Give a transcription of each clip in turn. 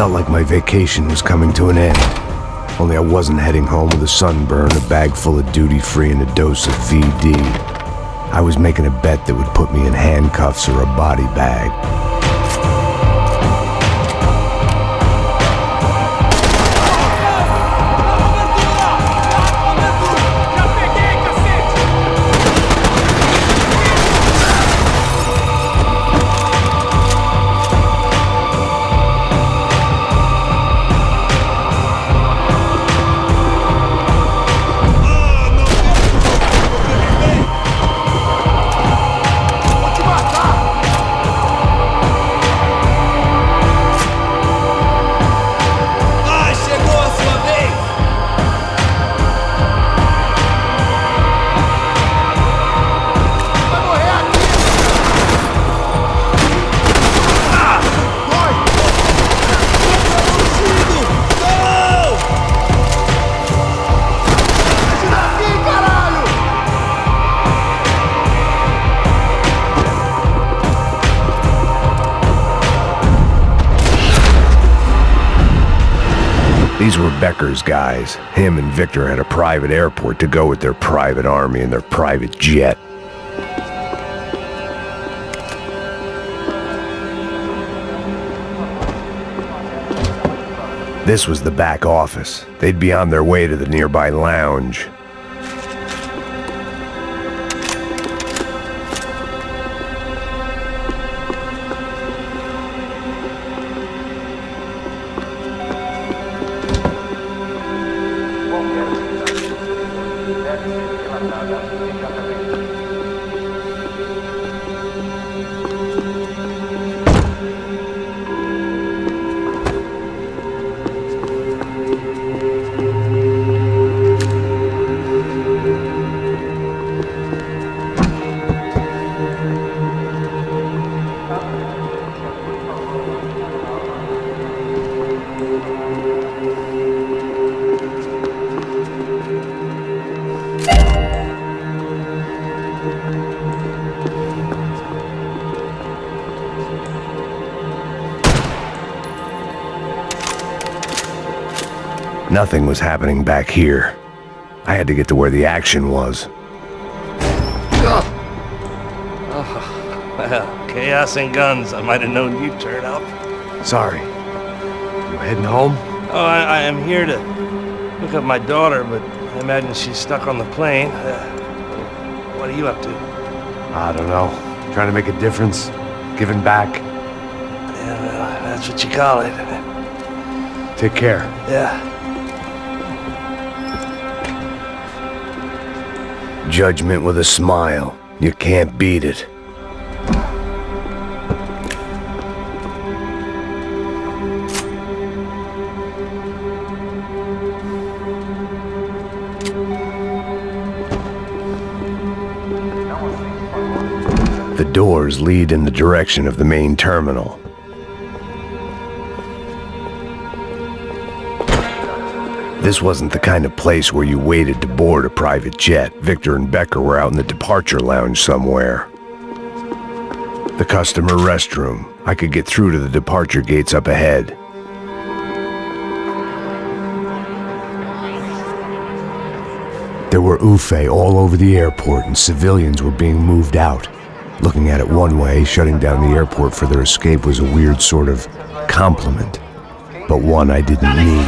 felt like my vacation was coming to an end. Only I wasn't heading home with a sunburn, a bag full of duty-free, and a dose of VD. I was making a bet that would put me in handcuffs or a body bag. These were Becker's guys. Him and Victor had a private airport to go with their private army and their private jet. This was the back office. They'd be on their way to the nearby lounge. Nothing was happening back here. I had to get to where the action was. Well, chaos and guns. I might have known you'd turn up. Sorry. You heading home? Oh, I am here to look up my daughter, but I imagine she's stuck on the plane. What are you up to? I don't know. Trying to make a difference. Giving back. Yeah, well, that's what you call it. Take care. Yeah. Judgment with a smile. You can't beat it. The doors lead in the direction of the main terminal. This wasn't the kind of place where you waited to board a private jet. Victor and Becker were out in the departure lounge somewhere. The customer restroom. I could get through to the departure gates up ahead. There were UFE all over the airport and civilians were being moved out. Looking at it one way, shutting down the airport for their escape was a weird sort of compliment, but one I didn't need.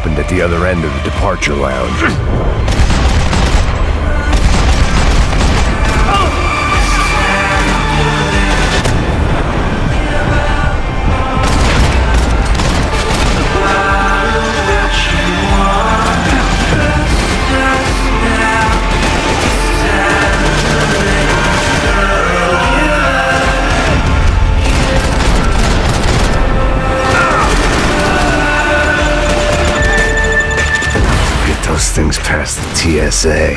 opened at the other end of the departure lounge. Things past the TSA.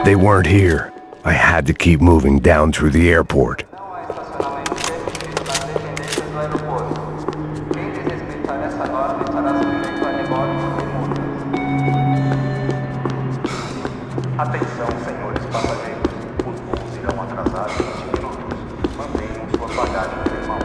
They weren't here. I had to keep moving down through the airport. Atenção, senhores passageiros. Os voos irão atrasar 20 minutos. Mantenham suas bagagens em mãos.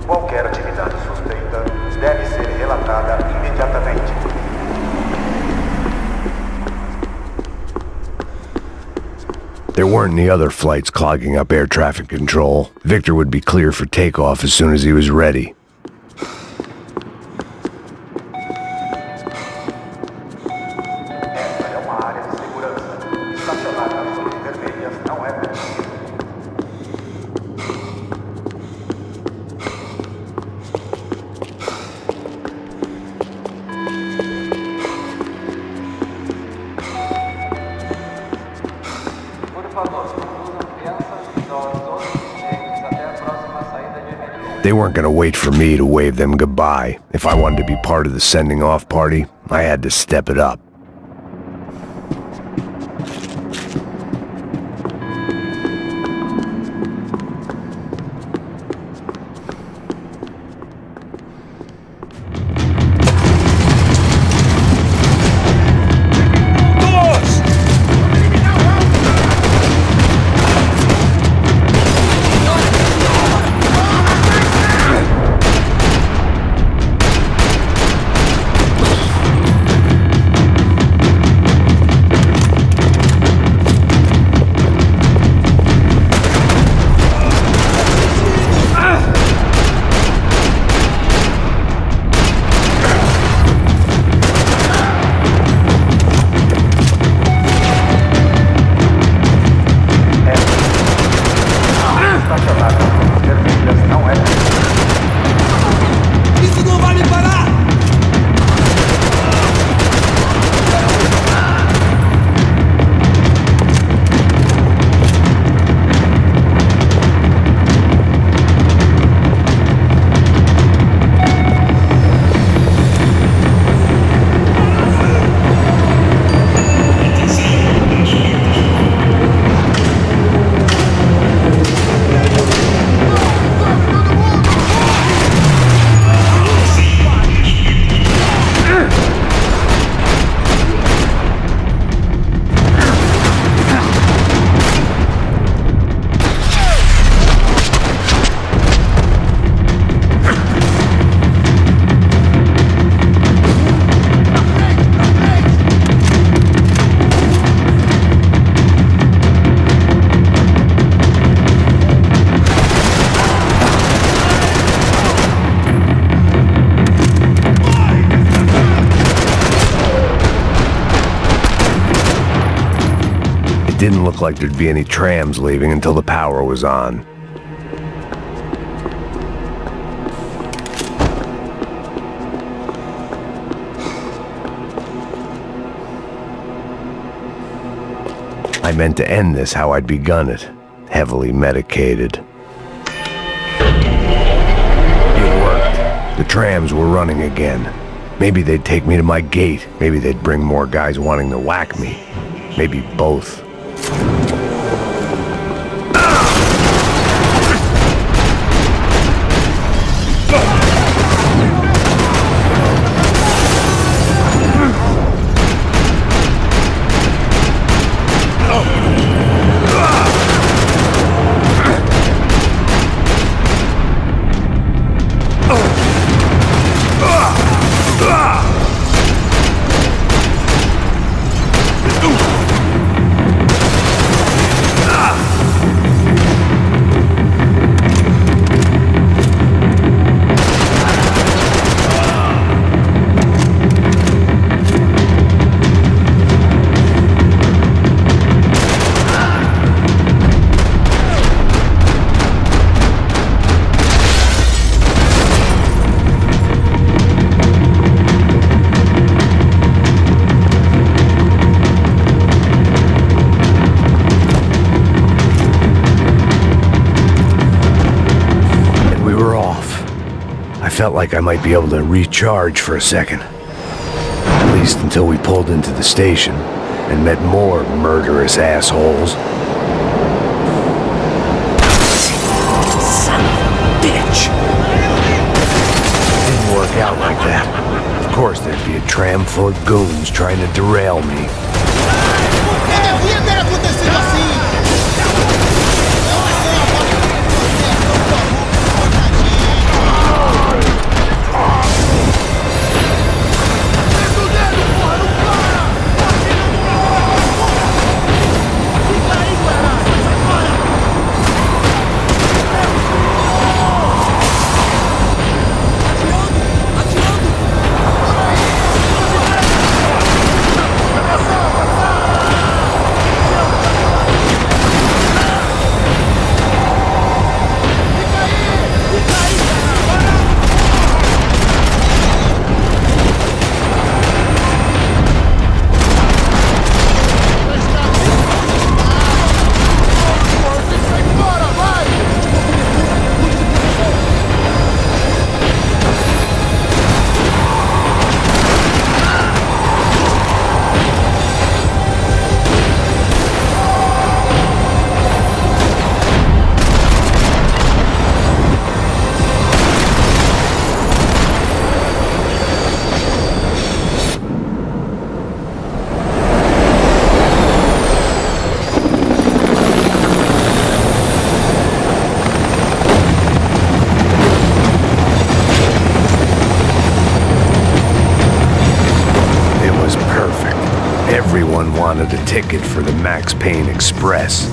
Qualquer atividade suspeita deve ser relatada imediatamente. There weren't any other flights clogging up air traffic control. Victor would be clear for takeoff as soon as he was ready. Esta é uma área de segurança. Estacionar nas zonas vermelhas não é permitido. They weren't gonna wait for me to wave them goodbye. If I wanted to be part of the sending off party, I had to step it up. Didn't look like there'd be any trams leaving until the power was on. I I meant to end this how I'd begun it, heavily medicated. It worked. The trams were running again. Maybe they'd take me to my gate. Maybe they'd bring more guys wanting to whack me. Maybe both. Felt like I might be able to recharge for a second. At least until we pulled into the station and met more murderous assholes. Son of a bitch! It didn't work out like that. Of course there'd be a tram full of goons trying to derail me. Everyone wanted a ticket for the Max Payne Express.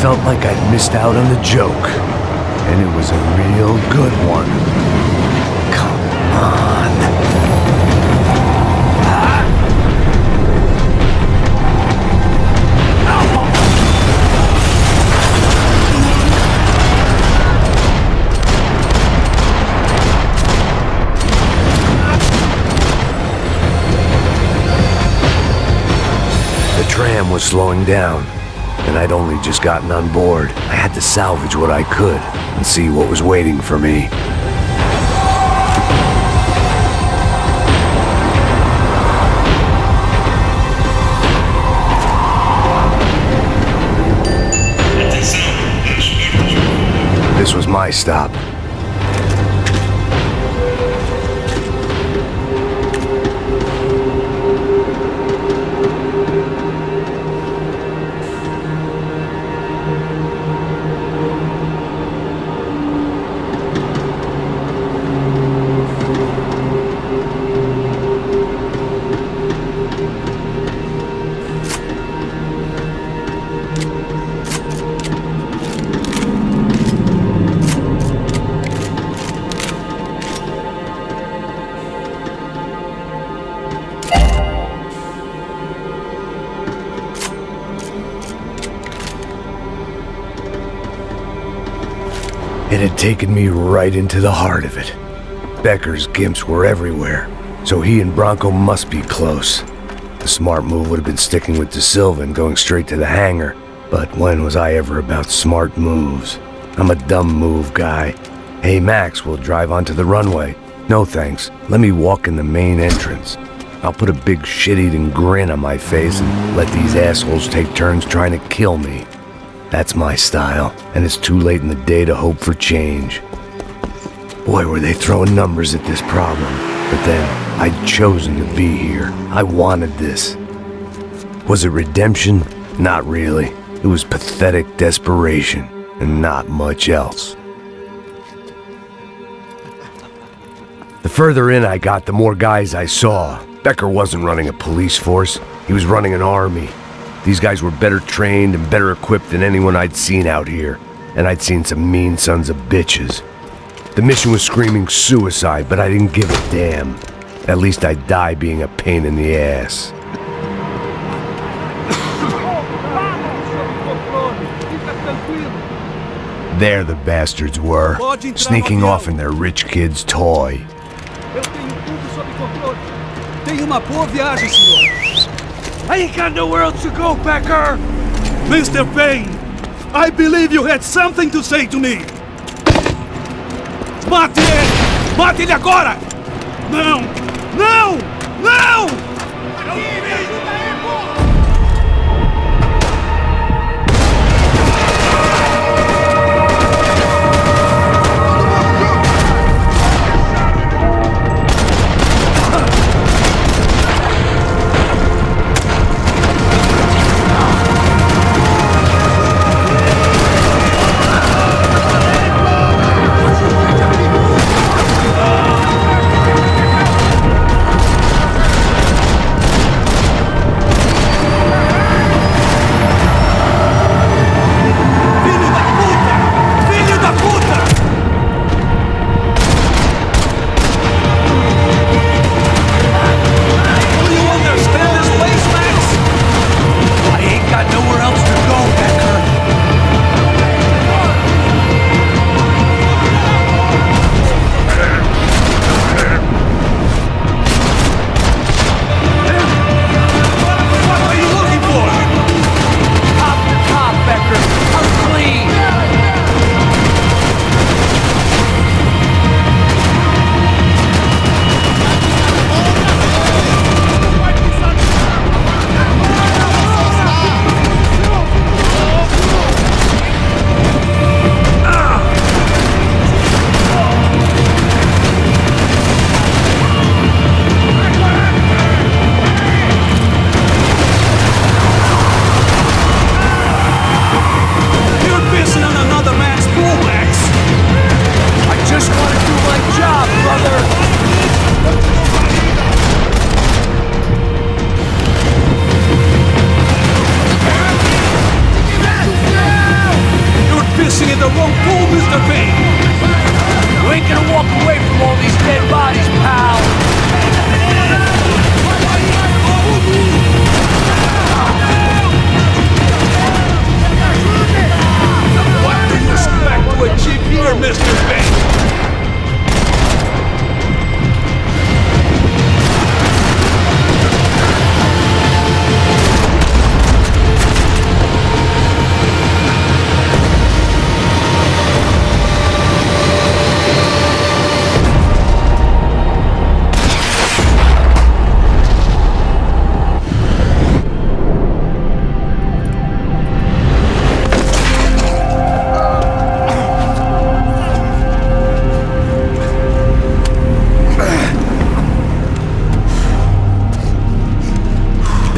Felt like I'd missed out on the joke, and it was a real good one. Come on. The tram was slowing down, and I'd only just gotten on board. I had to salvage what I could and see what was waiting for me. Atenção, aeroporto de This was my stop. It had taken me right into the heart of it. Becker's gimps were everywhere, so he and Bronco must be close. The smart move would have been sticking with De Silva and going straight to the hangar, but when was I ever about smart moves? I'm a dumb move guy. Hey Max, we'll drive onto the runway. No thanks, let me walk in the main entrance. I'll put a big shit-eating grin on my face and let these assholes take turns trying to kill me. That's my style, and it's too late in the day to hope for change. Boy, were they throwing numbers at this problem. But then, I'd chosen to be here. I wanted this. Was it redemption? Not really. It was pathetic desperation, and not much else. The further in I got, the more guys I saw. Becker wasn't running a police force. He was running an army. These guys were better trained and better equipped than anyone I'd seen out here, and I'd seen some mean sons of bitches. The mission was screaming suicide, but I didn't give a damn. At least I'd die being a pain in the ass. There the bastards were, sneaking off in their rich kid's toy. Tenha uma boa viagem, senhor. I ain't got nowhere else to go, Becker! Mr. Payne, I believe you had something to say to me. Mate ele! Mate ele agora! Não! Não! Não!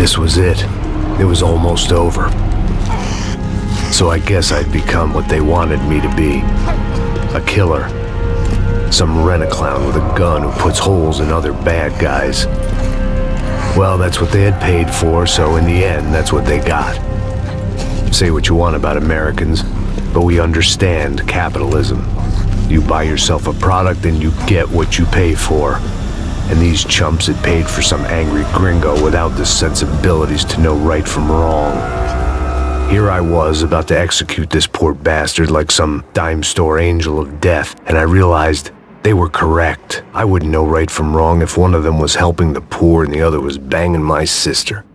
This was it. It was almost over. So I guess I'd become what they wanted me to be. A killer. Some rent-a-clown with a gun who puts holes in other bad guys. Well, that's what they had paid for, so in the end, that's what they got. Say what you want about Americans, but we understand capitalism. You buy yourself a product and you get what you pay for. And these chumps had paid for some angry gringo without the sensibilities to know right from wrong. Here I was about to execute this poor bastard like some dime store angel of death, and I realized they were correct. I wouldn't know right from wrong if one of them was helping the poor and the other was banging my sister.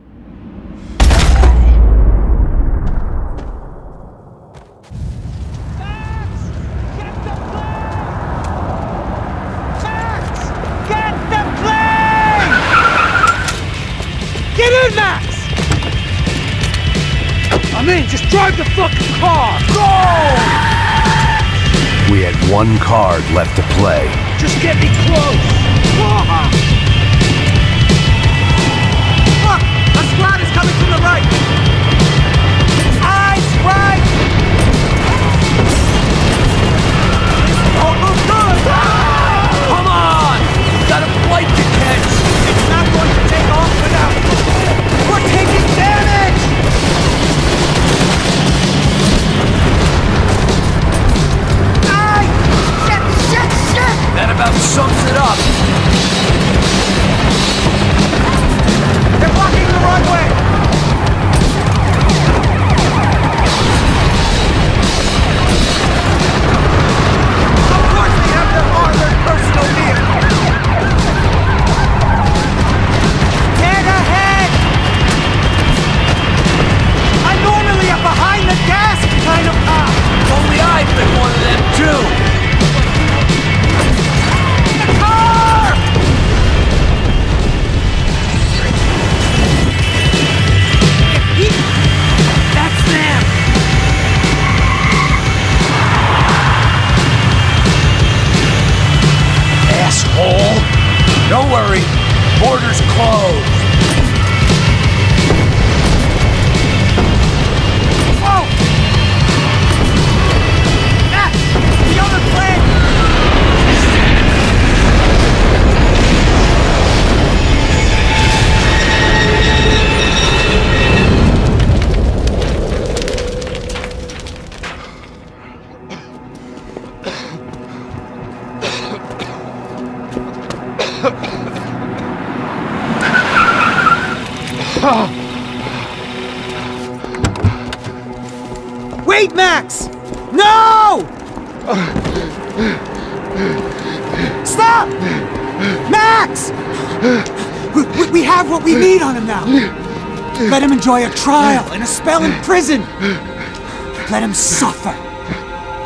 Get in, Max! I'm in, just drive the fucking car! Go! We had one card left to play. Just get me close! Look! A squad is coming from the right! Eyes right! Don't move good! Come on! Got a flight to catch! It's not going to take off without you! We're taking damage! Ay! Shit! That about sums it up. They're blocking the runway! Of course they have their armored personal vehicle! Get ahead! I'm normally a behind the gas kind of cop! Only I've been one of them too! The car! That's them! Asshole! Don't worry, border's closed. Whoa! Max! The other plane! Wait, Max! No! Stop! Max! We have what we need on him now. Let him enjoy a trial and a spell in prison. Let him suffer.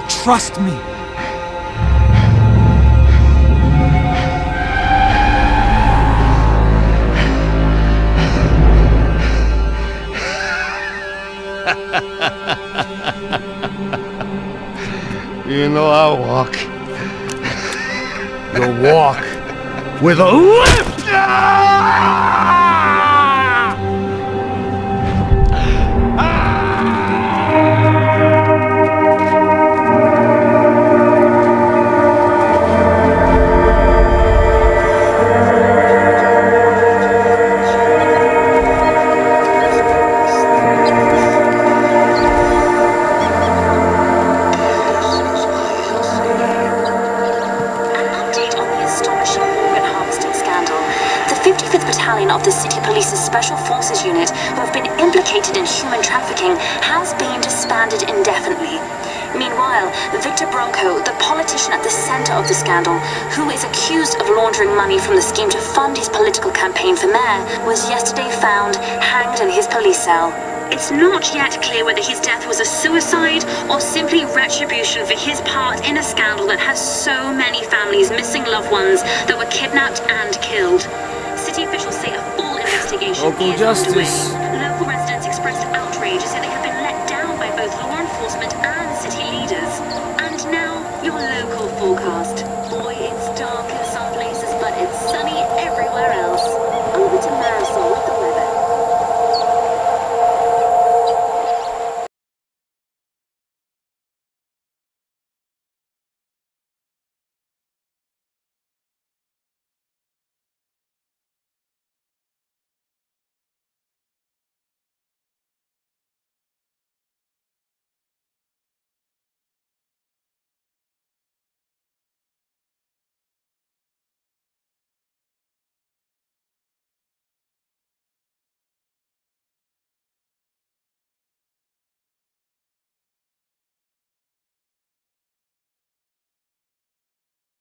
Trust me. You know I walk. You'll walk with a lift! Of the City Police's Special Forces Unit, who have been implicated in human trafficking, has been disbanded indefinitely. Meanwhile, Victor Bronco, the politician at the center of the scandal, who is accused of laundering money from the scheme to fund his political campaign for mayor, was yesterday found hanged in his police cell. It's not yet clear whether his death was a suicide or simply retribution for his part in a scandal that has so many families missing loved ones that were kidnapped and killed. City officials say a full investigation is underway. Local residents expressed outrage as if they have been let down by both law enforcement and city leaders. And now, your local forecast.